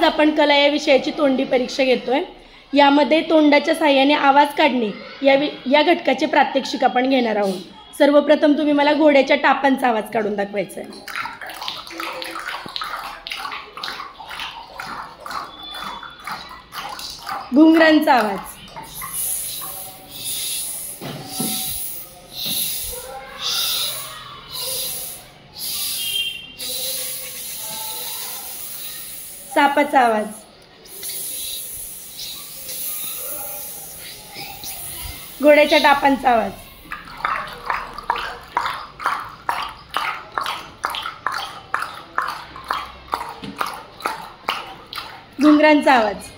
आज आपण कला या विषयाची तोंडी परीक्षा घेतोय। यामध्ये तोंडाच्या साहाय्याने आवाज काढणे या घटकाचे प्रात्यक्षिक आपण घेणार आहोत। सर्वप्रथम तुम्ही मला घोड्याच्या टापांचा आवाज काढून दाखवायचा आहे। घुंगरांचा आवाज, सापाचा आवाज, घोड्याच्या टापांचा आवाज, घुंगरांचा आवाज,